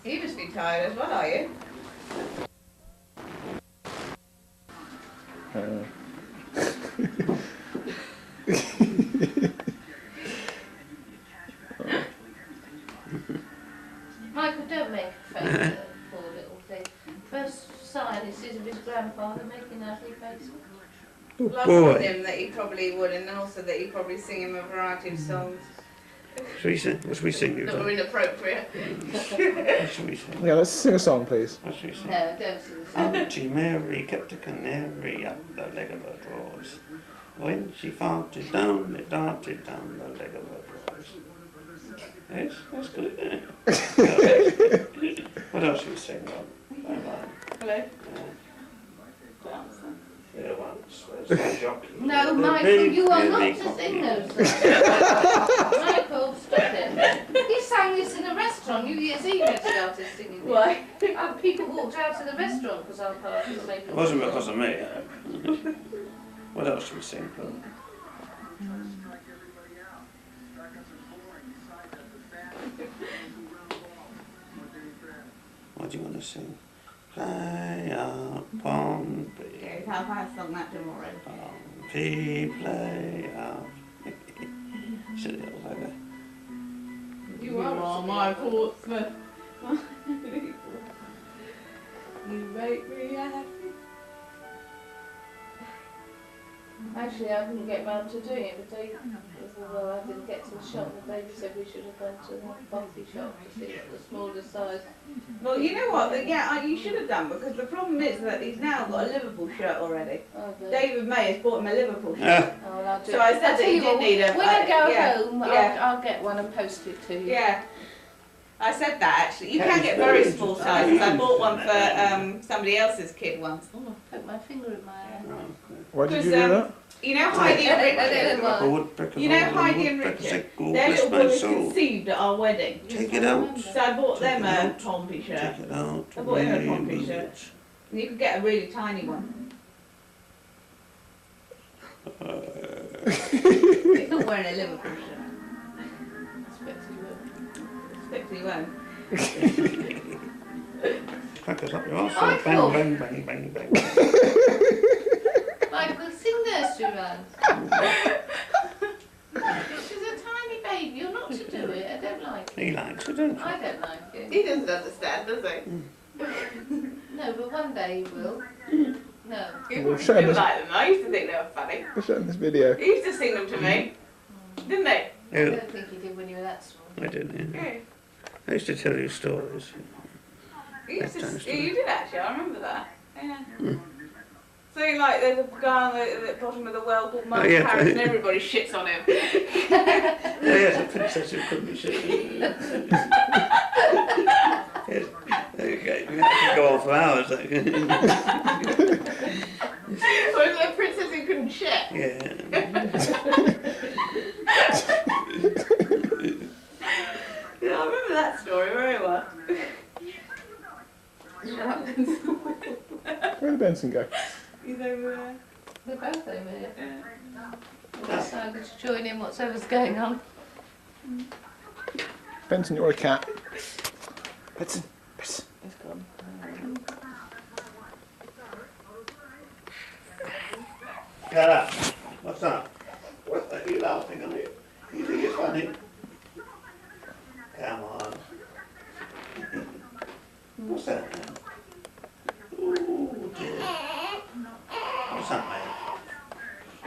You must be tired as well, are you? Michael, don't make a face at a poor little thing. First sign is of his grandfather making ugly faces. Well, I told him that he probably would, and also that he'd probably sing him a variety of songs. What should we sing? That were inappropriate. What should we sing? Yeah, let's sing a song, please. What should we sing? No, don't sing the song. Auntie Mary kept a canary up the leg of her drawers. When she farted down, it darted down the leg of her drawers. Yes, that's good, isn't it? What else should we sing, Rob? Hello? Yeah, once. Where's the jockey? No, Michael, you are not to sing those songs. Michael, stop it. He sang this in a restaurant New Year's Eve and started singing it. Why? People walked out of the restaurant because our party was making It wasn't because of me. What else should we sing? What do you want to sing? Play up, Pompey. Yeah, he's half-assed sung that to him already. Pompey, play up. Silly little bugger. You are my Portsmouth. You make me happy. Actually, I couldn't get round to doing it, but Dave, well, I didn't get to the shop, but David said we should have gone to the coffee shop to see what the smaller size. Well, you know what? Yeah, you should have done, because the problem is that he's now got a Liverpool shirt already. Oh, good. David May has bought him a Liverpool shirt. Yeah. Oh, well, I'll do So it. I said I'll that tell he you did what, need a... when I go yeah, home, yeah. I'll get one and post it to you. Yeah. I said that actually. You can get very small sizes. I bought one for somebody else's kid once. Oh, I poked my finger in my eye. Why did you do that? You know Heidi and Richard? You know Heidi and Richard? Their little boy was conceived at our wedding. Take it out. So I bought them a Pompey shirt. Take it out. I bought him a Pompey shirt. And you could get a really tiny one. He's not wearing a Liverpool shirt. Expect you will. Expect he won't. Crackers up your arse. Michael. Bang, bang, bang, bang, bang. Michael, sing nursery rhymes. She's a tiny baby. You're not to do it. I don't like it. He likes it, don't he? I don't like it. He doesn't understand, does he? No, but one day he will. No. He We'll would show him this- like them. I used to think they were funny. We'll show him this video. He used to sing them to me, didn't they? I Yeah, don't think he did when you were that small. I did, yeah. Yeah. I used to tell you stories. He used to, Bedtime story. you did actually, I remember that. Yeah. So like there's a guy on the bottom of the well called Mark yeah. Harris and everybody shits on him. Yeah, yes, a princess who couldn't be shit. Yes. Okay, we have to go on for hours. Or is it a princess who couldn't shit? Yeah. Yeah, I remember that story very well. Where did Benson go? He's over there. They're both over here. Yeah. I decided to join in whatever's going on. Benson, you're a cat. Benson, Benson. It's gone. Get up. What's that? What are you laughing at? You think it's funny? Come on. What's that now? Ooh, dear. What's that, mate?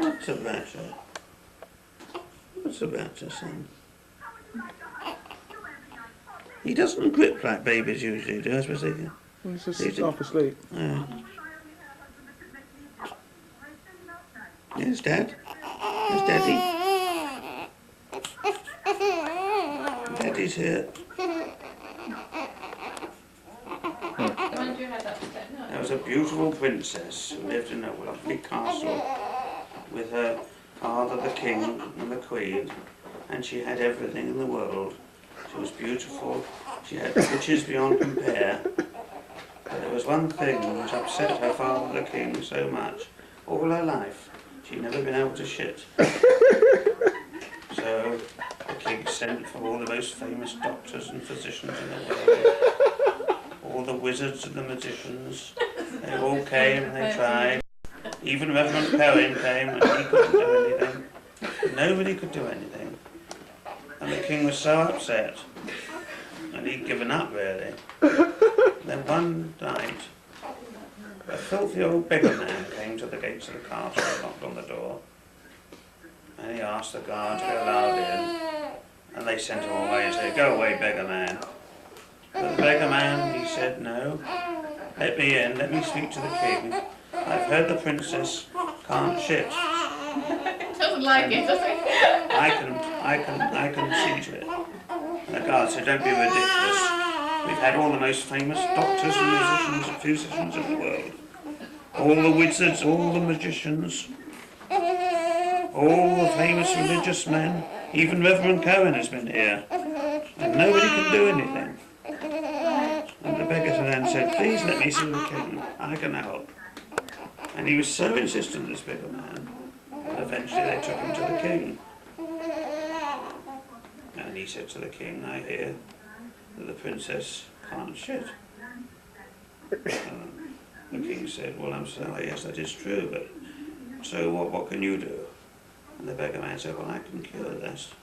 What's about you? What's about you, son? He doesn't grip like babies usually do, I suppose they do. Well, he's just half asleep. Yeah. Yes, Dad. Yes, Daddy. Daddy's here. Mind you had that step, no. There was a beautiful princess who lived in a lovely castle with her father, the king, and the queen, and she had everything in the world. She was beautiful, she had riches beyond compare, but there was one thing which upset her father, the king, so much. All her life, she'd never been able to shit. So the king sent for all the most famous doctors and physicians in the world. all the wizards and the magicians, they all came and they tried. Even Reverend Cohen came and he couldn't do anything. Nobody could do anything. And the king was so upset. And he'd given up really. Then one night, a filthy old beggar man came to the gates of the castle and knocked on the door. And he asked the guard to be allowed in. And they sent him away and said, "Go away, beggar man." But the beggar man, he said, "No, let me in, let me speak to the king. I've heard the princess can't shit. Doesn't like it, does he? I can see to it." And the guard said, "Don't be ridiculous. We've had all the most famous doctors and musicians and physicians in the world. All the wizards, all the magicians, all the famous religious men. Even Reverend Cohen has been here. And nobody can do anything." And the beggar then said, "Please let me see the king. I can help." And he was so insistent, this beggar man, that eventually they took him to the king. And he said to the king, "I hear that the princess can't shit." And the king said, "Well, I'm sorry, yes, that is true, but so what can you do?" And the beggar man said, "Well, I can cure this."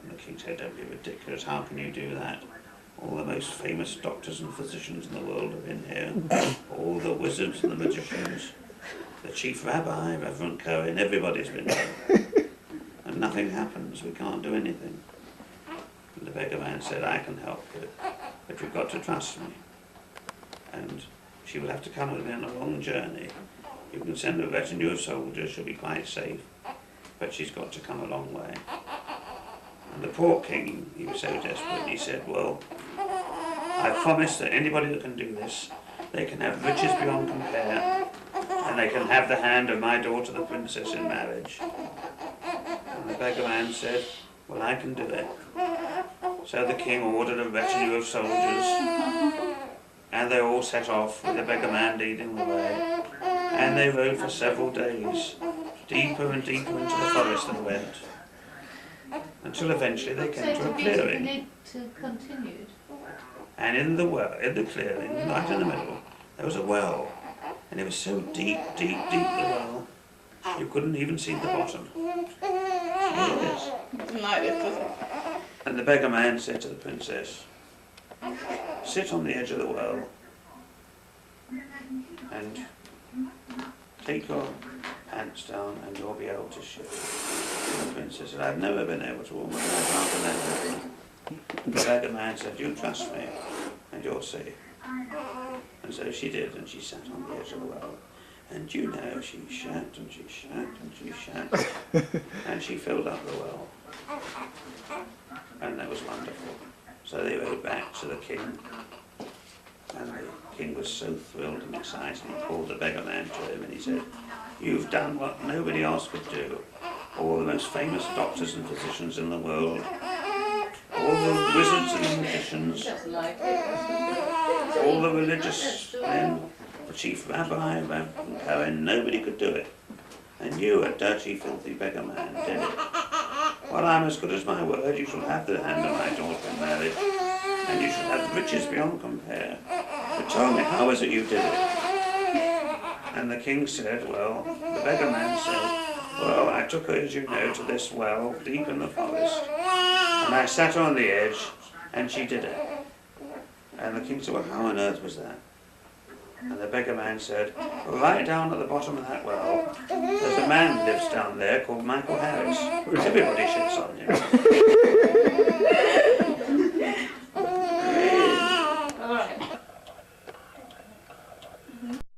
And the king said, "Don't be ridiculous, how can you do that? All the most famous doctors and physicians in the world have been here. All the wizards and the magicians, the chief rabbi, Reverend Cohen, everybody's been here. And nothing happens, we can't do anything." And the beggar man said, "I can help you, but you've got to trust me. And she will have to come with me on a long journey. You can send a retinue of soldiers, she'll be quite safe, but she's got to come a long way." And the poor king, he was so desperate, he said, "Well, I promise that anybody that can do this, they can have riches beyond compare, and they can have the hand of my daughter, the princess, in marriage." And the beggar man said, "Well, I can do it." So the king ordered a retinue of soldiers, and they all set off with the beggar man leading the way. And they rode for several days. Deeper and deeper into the forest they went, until eventually they came to a clearing. Need to continue. And in the clearing, right in the middle, there was a well. And it was so deep, deep, deep, the well, you couldn't even see the bottom. Yes. Doesn't like this, does it? And the beggar man said to the princess, "Sit on the edge of the well and take your pants down and you'll be able to shit." And the princess said, "I've never been able to warm my hands and then." The beggar man said, "You trust me and you'll see." And so she did, and she sat on the edge of the well. And you know, she shat and she shat and she shat, and she filled up the well. And that was wonderful. So they rode back to the king, and the king was so thrilled and excited, he called the beggar man to him and he said, "You've done what nobody else could do. All the most famous doctors and physicians in the world, all the wizards and magicians, Doesn't like it. all the religious men, the chief rabbi, Reverend Cohen, nobody could do it. And you, a dirty, filthy beggar man, did it. Well, I'm as good as my word. You shall have the hand of my daughter in marriage, and you shall have riches beyond compare. But tell me, how is it you did it?" And the king said, "Well," the beggar man said, "Well, I took her, as you know, to this well deep in the forest, and I sat her on the edge, and she did it." And the king said, "Well, how on earth was that?" And the beggar man said, "Well, right down at the bottom of that well, there's a man lives down there called Michael Harris. Everybody shits on him.